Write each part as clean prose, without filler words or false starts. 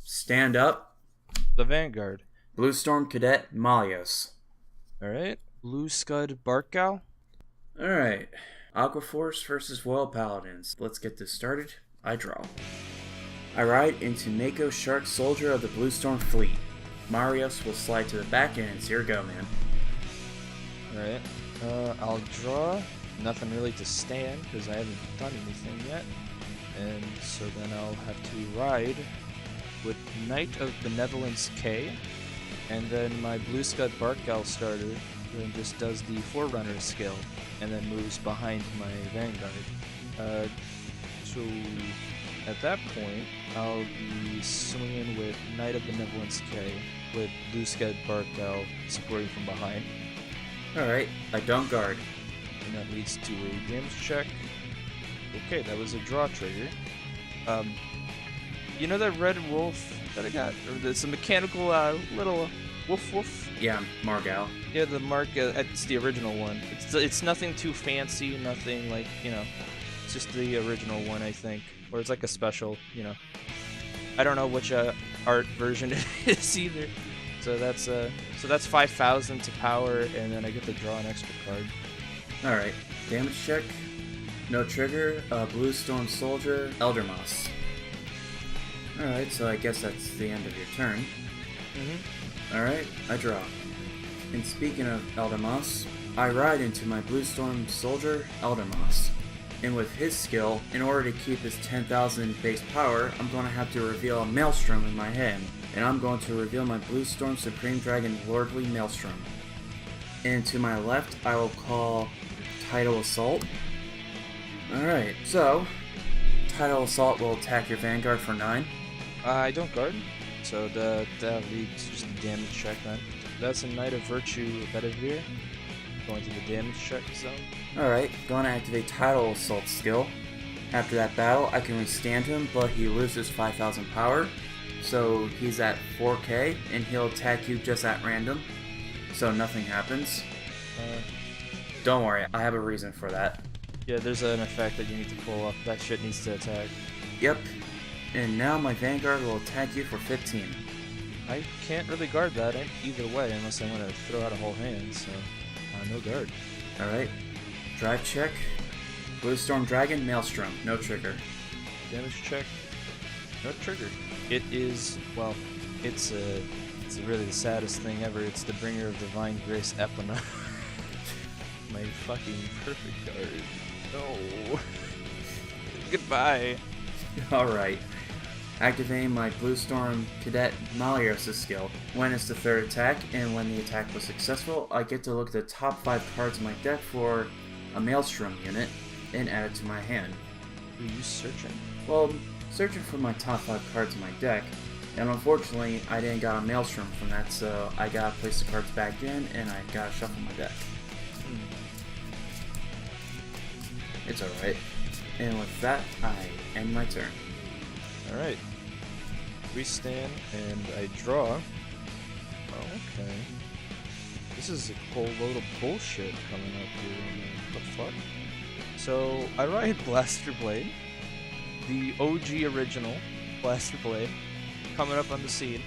Stand up. The Vanguard. Blue Storm Cadet Malios. Alright. Blue Scud Barkow. Alright. Aqua Force versus Royal Paladins. Let's get this started. I draw. I ride into Mako Shark Soldier of the Blue Storm Fleet. Marios will slide to the back end. Here we go, man. Alright. I'll draw. Nothing really to stand because I haven't done anything yet. And so then I'll have to ride with Knight of Benevolence K. And then my Blue Scud Barkow starter then just does the Forerunner skill and then moves behind my Vanguard. So at that point, I'll be swinging with Knight of Benevolence K with Blue Scud Barkow supporting from behind. Alright, I don't guard. And that leads to a damage check. Okay, that was a draw trigger. You know that red wolf that I got? Or it's a mechanical little woof? Yeah, Margal. Yeah, the mark, it's the original one. It's nothing too fancy, nothing like, it's just the original one, I think. Or it's like a special, I don't know which art version it is either. So that's 5,000 to power, and then I get to draw an extra card. Alright, damage check. No trigger, Blue Storm Soldier, Elder Moss. Alright, so I guess that's the end of your turn. Alright, I draw. And speaking of Elder Moss, I ride into my Blue Storm Soldier, Elder Moss. And with his skill, in order to keep his 10,000 base power, I'm going to have to reveal a Maelstrom in my hand. And I'm going to reveal my Blue Storm Supreme Dragon Lordly Maelstrom. And to my left, I will call Tidal Assault. Alright, so Tidal Assault will attack your Vanguard for 9. I don't guard, so that leads to just a damage check then. That's a Knight of Virtue Bedivere, going to the damage check zone. Alright, going to activate Tidal Assault skill. After that battle, I can withstand him, but he loses 5,000 power. So he's at 4k, and he'll attack you just at random. So nothing happens. Don't worry, I have a reason for that. Yeah, there's an effect that you need to pull off. That shit needs to attack. Yep. And now my Vanguard will attack you for 15. I can't really guard that either way unless I want to throw out a whole hand, so no guard. Alright. Drive check. Blue Storm Dragon, Maelstrom. No trigger. Damage check. No trigger. It is, well, it's really the saddest thing ever. It's the bringer of Divine Grace Epona. My fucking perfect card. No. Goodbye. Alright. Activating my Blue Storm Cadet Malios' skill. When it's the third attack, and when the attack was successful, I get to look at the top 5 cards in my deck for a Maelstrom unit and add it to my hand. Are you searching? Well, searching for my top 5 cards in my deck, and unfortunately I didn't got a Maelstrom from that, so I gotta place the cards back in and I gotta shuffle my deck. It's alright. And with that, I end my turn. Alright. We stand and I draw. Oh, okay. This is a whole load of bullshit coming up here. What the fuck? So, I ride Blaster Blade. The OG original Blaster Blade. Coming up on the scene.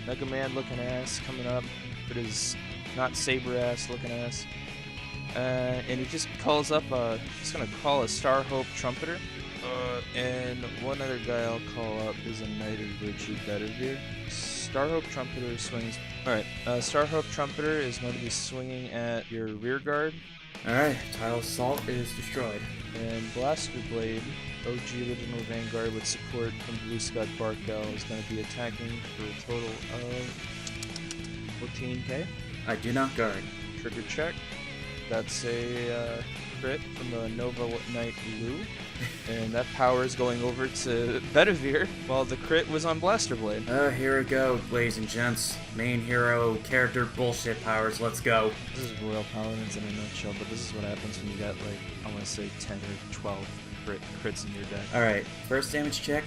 Mega Man looking ass coming up. But his not Saber ass looking ass. And he just calls up, he's gonna call a Starhope Trumpeter. And one other guy I'll call up is a Knight of Virtue Bedivere. Starhope Trumpeter swings. Alright, Starhope Trumpeter is going to be swinging at your rear guard. Alright, Tidal Assault is destroyed. And Blaster Blade, OG original Vanguard with support from Blue Scud Barkow, is going to be attacking for a total of 14k. I do not guard. Trigger check. That's a crit from the Nova Knight Blue. And that power is going over to Bedivere, while the crit was on Blaster Blade. Here we go, ladies and gents. Main hero character bullshit powers, let's go. This is Royal Paladins in a nutshell, but this is what happens when you got, like, I want to say 10 or 12 crits in your deck. Alright, first damage check.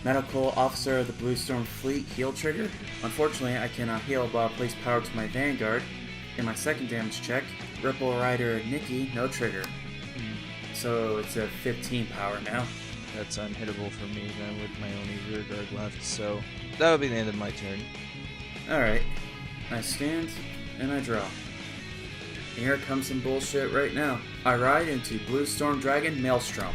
Medical Officer of the Blue Storm Fleet, heal trigger. Unfortunately, I cannot heal, but I'll place power to my Vanguard. In my second damage check, Ripple Rider Nikki, no trigger. So it's a 15 power now. that's unhittable for me then with my only rear guard left, so that'll be the end of my turn. Alright, I stand and I draw. And here comes some bullshit right now. I ride into Blue Storm Dragon Maelstrom.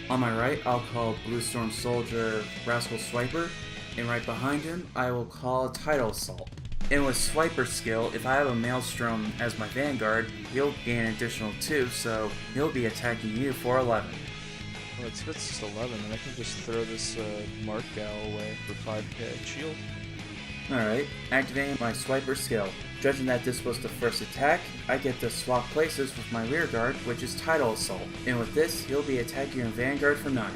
On my right, I'll call Blue Storm Soldier Rascal Swiper, and right behind him, I will call Tidal Assault. And with Swiper's skill, if I have a Maelstrom as my Vanguard, he'll gain an additional 2, so he'll be attacking you for 11. Well, it's just 11, and I can just throw this Mark Gal away for 5k shield. Alright, activating my Swiper skill. Judging that this was the first attack, I get to swap places with my rear guard, which is Tidal Assault. And with this, he'll be attacking your Vanguard for 9. I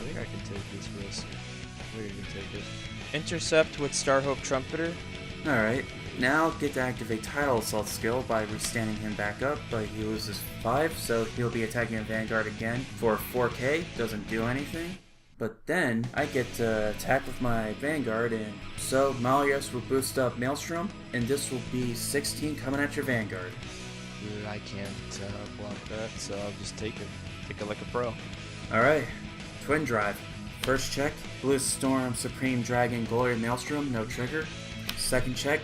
think I can take this risk. I think I can take it. Intercept with Starhope Trumpeter. Alright, now I'll get to activate Tidal Assault skill by restanding him back up, but he loses 5, so he'll be attacking a Vanguard again for 4k, doesn't do anything. But then, I get to attack with my Vanguard, and so Malleus will boost up Maelstrom, and this will be 16 coming at your Vanguard. I can't block that, so I'll just take it. Take it like a pro. Alright, Twin Drive. First check, Blue Storm Supreme Dragon Glory Maelstrom, no trigger. Second check,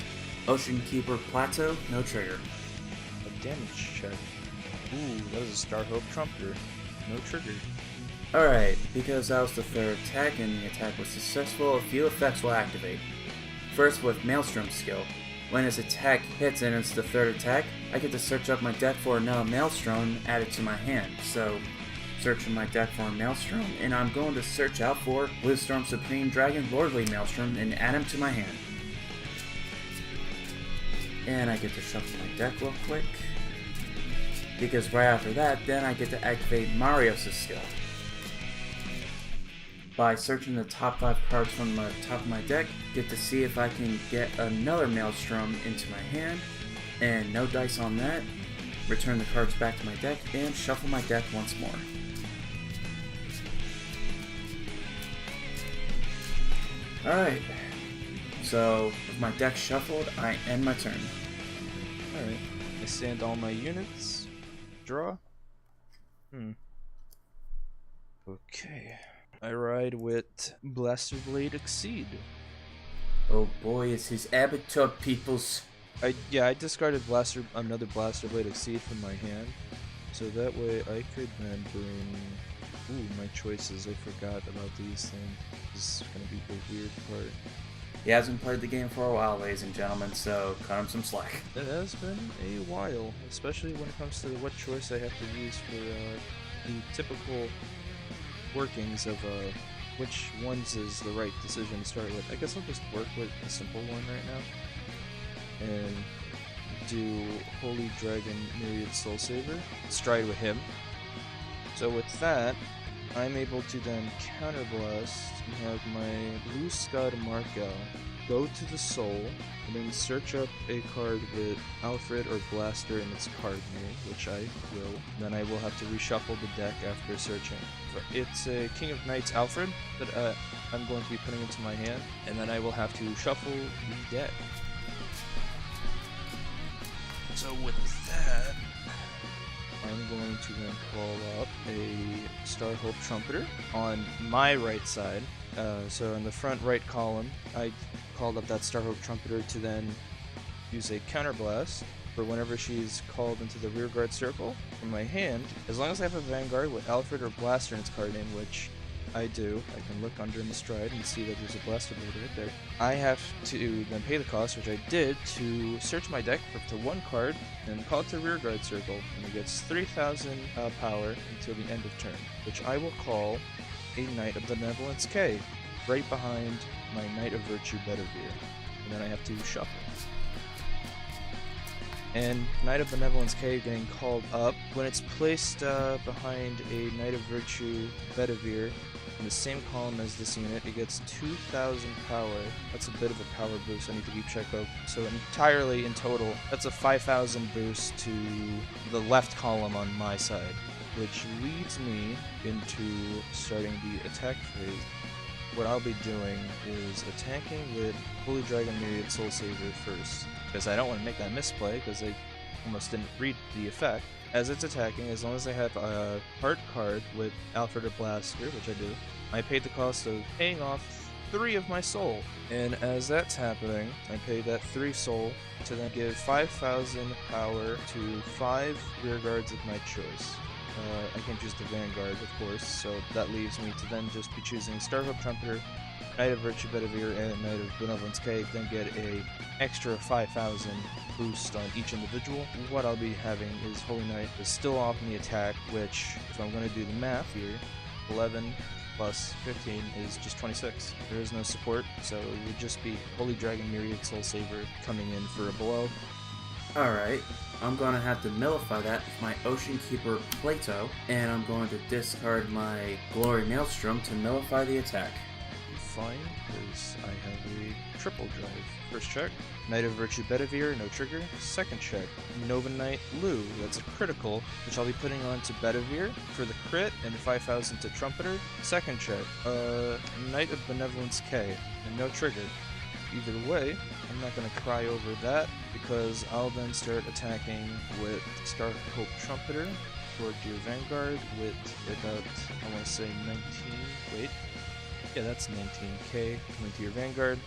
Ocean Keeper Plateau, no trigger. A damage check. Ooh, that is a Starhope Trumpeter. No trigger. Alright, because that was the third attack and the attack was successful, a few effects will activate. First with Maelstrom skill. When his attack hits and it's the third attack, I get to search up my deck for another Maelstrom added to my hand. So, searching my deck for a Maelstrom, and I'm going to search out for Blue Storm Supreme Dragon Lordly Maelstrom and add him to my hand. And I get to shuffle my deck real quick. Because right after that, then I get to activate Marios' skill. By searching the top 5 cards from the top of my deck, get to see if I can get another Maelstrom into my hand, and no dice on that, return the cards back to my deck, and shuffle my deck once more. Alright, so with my deck shuffled, I end my turn. Alright, I stand all my units, draw. Okay. I ride with Blaster Blade Exceed. Oh boy, it's his Abatur peoples. I discarded another Blaster Blade Exceed from my hand, so that way I could then bring. Ooh, my choices. I forgot about these things. This is gonna be the weird part. He hasn't played the game for a while, ladies and gentlemen, so cut him some slack. It has been a while, especially when it comes to what choice I have to use for the typical workings of which ones is the right decision to start with. I guess I'll just work with a simple one right now and do Holy Dragon Myriad Soul Saver, stride with him. So with that, I'm able to then counterblast and have my Blue Scud Markel go to the Soul, and then search up a card with Alfred or Blaster in its card name, which I will. Then I will have to reshuffle the deck after searching. It's a King of Knights Alfred that I'm going to be putting into my hand, and then I will have to shuffle the deck. So with that, I'm going to then call up a Starhope Trumpeter on my right side. So in the front right column, I called up that Starhope Trumpeter to then use a counterblast for whenever she's called into the rearguard circle from my hand. As long as I have a Vanguard with Alfred or Blaster in its card name, which I do, I can look under in the stride and see that there's a Blaster Blade right there. I have to then pay the cost, which I did, to search my deck for up to 1 card and call it to rearguard circle, and it gets 3,000 power until the end of turn, which I will call a Knight of Benevolence K, right behind my Knight of Virtue Bedivere, and then I have to shuffle. And Knight of Benevolence K getting called up, when it's placed behind a Knight of Virtue Bedivere in the same column as this unit, it gets 2,000 power. That's a bit of a power boost I need to keep track of. So entirely in total, that's a 5,000 boost to the left column on my side, which leads me into starting the attack phase. What I'll be doing is attacking with Holy Dragon Myriad Soul Saver first, because I don't want to make that misplay, because I almost didn't read the effect. As it's attacking, as long as I have a heart card with Alfred or Blaster, which I do, I paid the cost of paying off 3 of my soul. And as that's happening, I pay that 3 soul to then give 5,000 power to 5 rear guards of my choice. I can choose the Vanguard, of course, so that leaves me to then just be choosing Starhub Trumpeter, Knight of Virtue Bedivere, and Knight of Benevolence K, then get a extra 5,000 boost on each individual. What I'll be having is Holy Knight is still off in the attack, which, if I'm going to do the math here, 11 plus 15 is just 26. There is no support, so it would just be Holy Dragon Myriad Soul Saver coming in for a blow. Alright, I'm going to have to nullify that with my Ocean Keeper Plato, and I'm going to discard my Glory Maelstrom to nullify the attack. Fine, because I have a triple drive. First check, Knight of Virtue Bedivere, no trigger. Second check, Nova Knight Lu, that's a critical, which I'll be putting on to Bedivere for the crit and 5,000 to Trumpeter. Second check, Knight of Benevolence K, and no trigger. Either way, I'm not going to cry over that, because I'll then start attacking with Star Hope Trumpeter toward your Vanguard with about, I want to say 19, wait. Yeah, that's 19k coming to your Vanguard.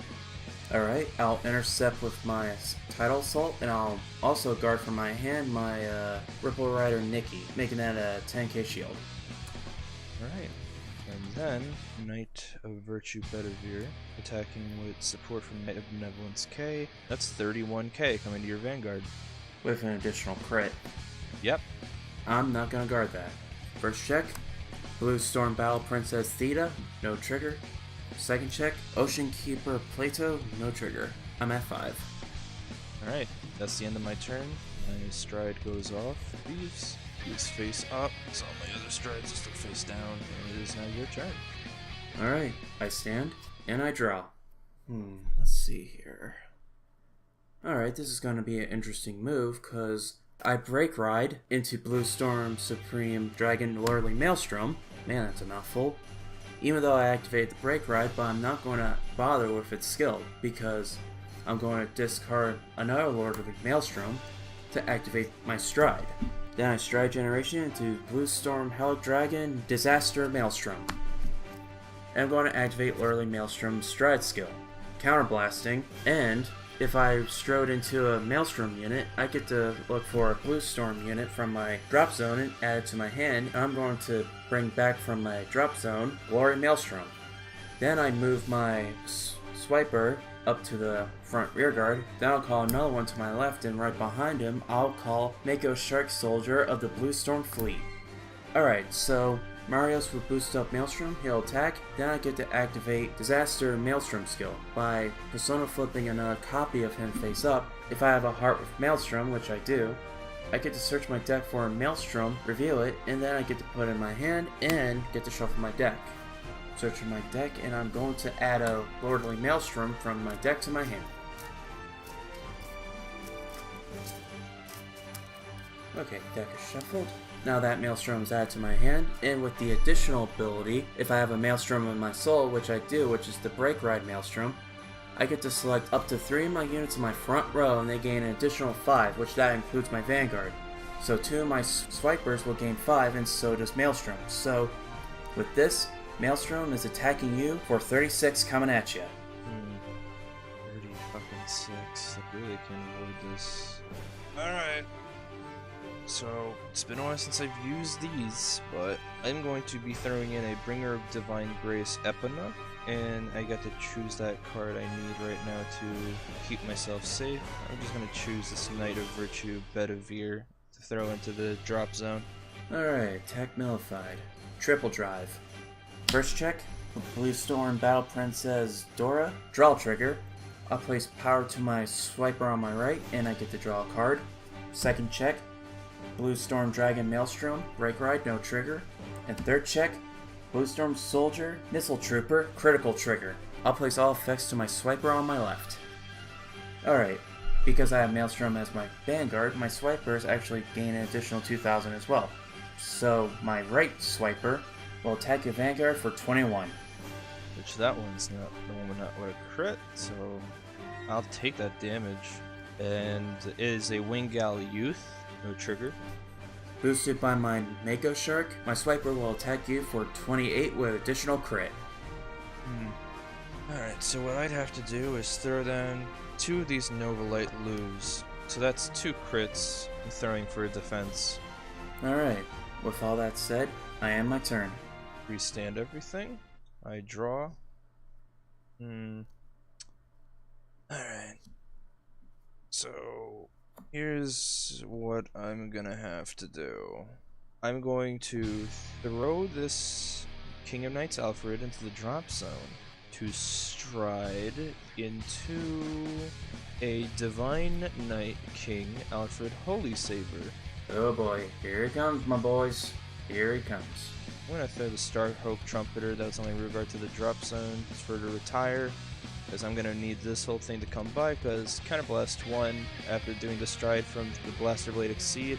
Alright, I'll intercept with my Tidal Assault, and I'll also guard from my hand my Ripple Rider Nikki, making that a 10k shield. Alright, and then Knight of Virtue Bedivere, attacking with support from Knight of Benevolence K. That's 31k coming to your Vanguard. With an additional crit. Yep. I'm not gonna guard that. First check, Blue Storm Battle Princess Theta, no trigger. Second check, Ocean Keeper Plato, no trigger. I'm at 5. Alright, that's the end of my turn. My stride goes off, leaves, he's face up, so all my other strides are still face down, and it is now your turn. Alright, I stand, and I draw. Let's see here. Alright, this is gonna be an interesting move, because I Break Ride into Blue Storm Supreme Dragon Lordly Maelstrom. Man, that's a mouthful. Even though I activate the Break Ride, but I'm not going to bother with its skill, because I'm going to discard another Lordly Maelstrom to activate my Stride. Then I Stride Generation into Blue Storm Hell Dragon Disaster Maelstrom. And I'm going to activate Lordly Maelstrom's Stride skill, Counterblasting, and if I strode into a Maelstrom unit, I get to look for a Blue Storm unit from my drop zone and add it to my hand. I'm going to bring back from my drop zone Glory Maelstrom. Then I move my Swiper up to the front rear guard. Then I'll call another one to my left, and right behind him, I'll call Mako Shark Soldier of the Blue Storm Fleet. Alright, so Marios will boost up Maelstrom, he'll attack, then I get to activate Disaster Maelstrom skill by persona flipping another copy of him face up. If I have a heart with Maelstrom, which I do, I get to search my deck for a Maelstrom, reveal it, and then I get to put it in my hand and get to shuffle my deck. Searching my deck, and I'm going to add a Lordly Maelstrom from my deck to my hand. Okay, deck is shuffled. Now that Maelstrom is added to my hand, and with the additional ability, if I have a Maelstrom in my soul, which I do, which is the Break Ride Maelstrom, I get to select up to 3 of my units in my front row, and they gain an additional 5, which that includes my Vanguard. So 2 of my Swipers will gain 5, and so does Maelstrom. So, with this, Maelstrom is attacking you for 36 coming at you. 36, I really can avoid this. Alright. So, it's been a while since I've used these, but I'm going to be throwing in a Bringer of Divine Grace Epona, and I get to choose that card I need right now to keep myself safe. I'm just going to choose this Knight of Virtue Bedivere to throw into the drop zone. Alright, attack nullified. Triple drive. First check, Blue Storm Battle Princess Dora, draw trigger. I'll place power to my Swiper on my right, and I get to draw a card. Second check, Blue Storm Dragon Maelstrom, Break Ride, no trigger. And third check, Blue Storm Soldier, Missile Trooper, critical trigger. I'll place all effects to my Swiper on my left. Alright, because I have Maelstrom as my Vanguard, my Swipers actually gain an additional 2,000 as well. So my right Swiper will attack your Vanguard for 21. Which that one's not the one with a crit, so I'll take that damage. And it is a Wingal Youth, no trigger. Boosted by my Mako Shark, my swiper will attack you for 28 with additional crit. Alright, so what I'd have to do is throw down 2 of these Novolite Loos. So that's 2 crits I'm throwing for defense. Alright, with all that said, I end my turn. Restand everything. I draw. Alright. So, here's what I'm gonna have to do. I'm going to throw this King of Knights Alfred into the drop zone to stride into a Divine Knight King Alfred Holy Saber. Oh boy, here he comes, my boys. Here he comes. I'm gonna throw the Star Hope Trumpeter, that's only regard to the drop zone, just for her to retire, because I'm gonna need this whole thing to come by, because Counterblast 1, after doing the stride from the Blaster Blade Exceed,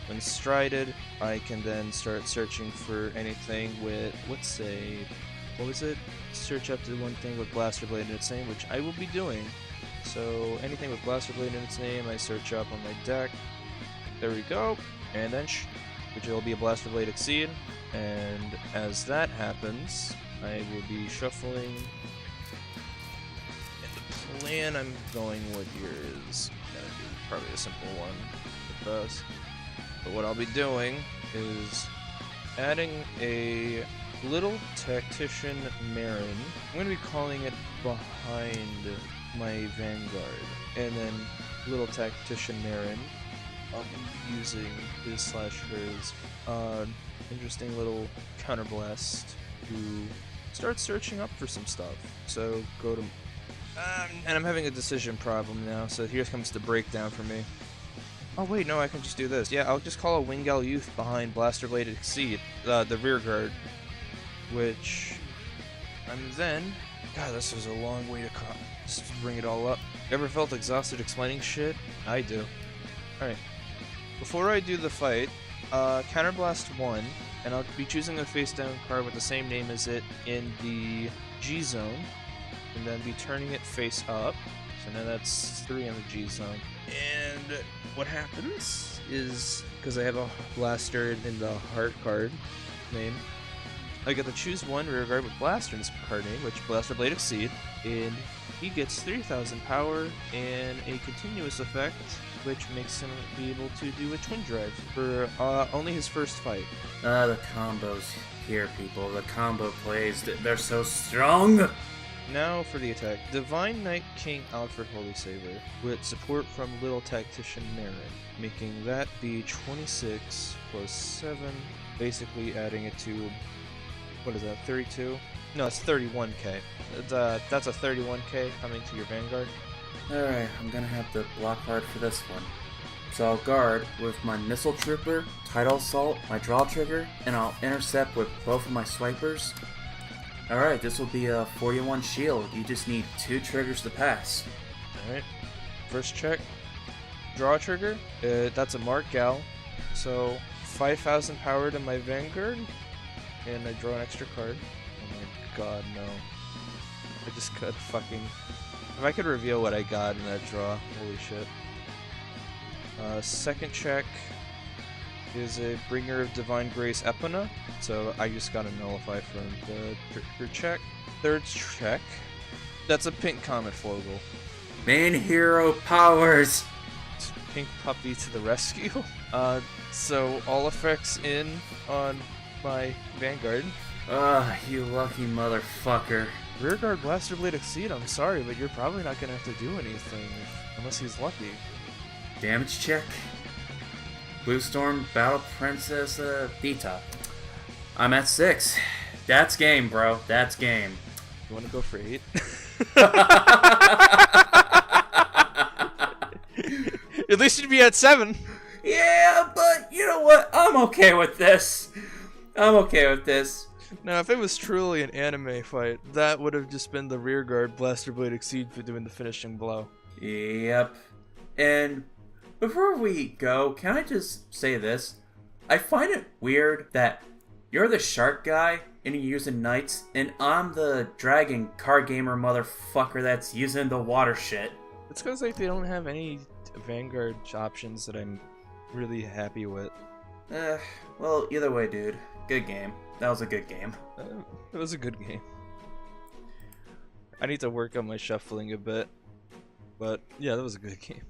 when strided, I can then start searching for anything with, let's say, what was it? Search up to one thing with Blaster Blade in its name, which I will be doing. So anything with Blaster Blade in its name, I search up on my deck. There we go. And then which will be a Blaster Blade Exceed. And as that happens, I will be shuffling. And the plan I'm going with here is gonna be probably a simple one at best. But what I'll be doing is adding a Little Tactician Marin. I'm going to be calling it behind my Vanguard. And then Little Tactician Marin, I'll be using his/hers interesting little counterblast to start searching up for some stuff. So go to... and I'm having a decision problem now, so here comes the breakdown for me. Oh wait, no, I can just do this. Yeah, I'll just call a Wingal Youth behind Blaster Blade Exceed, the rear guard. Which, I'm then... God, this was a long way to just bring it all up. Ever felt exhausted explaining shit? I do. Alright. Before I do the fight, Counterblast 1, and I'll be choosing a face-down card with the same name as it in the G-Zone, and then be turning it face up. So now that's 3 in the G-Zone. And what happens is, because I have a blaster in the Heart card name, I get to choose one rear guard with Blaster in his card name, which Blaster Blade Exceed, and he gets 3,000 power and a continuous effect, which makes him be able to do a Twin Drive for only his first fight. The combos here, people. The combo plays, they're so strong! Now for the attack. Divine Knight King Alfred Holy Saber, with support from Little Tactician Marin, making that be 26 plus 7, basically adding it to... What is that, 32? No, it's 31k. That's a 31k coming to your Vanguard. Alright, I'm gonna have to block hard for this one. So I'll guard with my Missile Trooper, Tidal Assault, my Draw Trigger, and I'll intercept with both of my swipers. Alright, this will be a 41 shield. You just need 2 triggers to pass. Alright, first check. Draw Trigger, that's a Mark Gal. So 5,000 power to my Vanguard. And I draw an extra card. Oh my god, no. I just got fucking... If I could reveal what I got in that draw, holy shit. Second check is a Bringer of Divine Grace Epona. So I just got a nullify from the trigger check. Third check. That's a Pink Comet Fogel. Main hero powers! Pink Puppy to the rescue. So all effects in on my Vanguard. You lucky motherfucker. Rearguard Blaster Blade Exceed, I'm sorry, but you're probably not gonna have to do anything unless he's lucky. Damage check. Blue Storm Battle Princess Vita. I'm at 6. That's game, bro. That's game. You wanna go for 8? At least you'd be at 7. Yeah, but you know what? I'm okay with this. I'm okay with this. Now, if it was truly an anime fight, that would have just been the rearguard Blaster Blade Exceed for doing the finishing blow. Yep. And before we go, can I just say this? I find it weird that you're the shark guy and you're using knights, and I'm the dragon card gamer motherfucker that's using the water shit. It's because like they don't have any Vanguard options that I'm really happy with. Well, either way, dude. Good game. That was a good game. It was a good game. I need to work on my shuffling a bit. But yeah, that was a good game.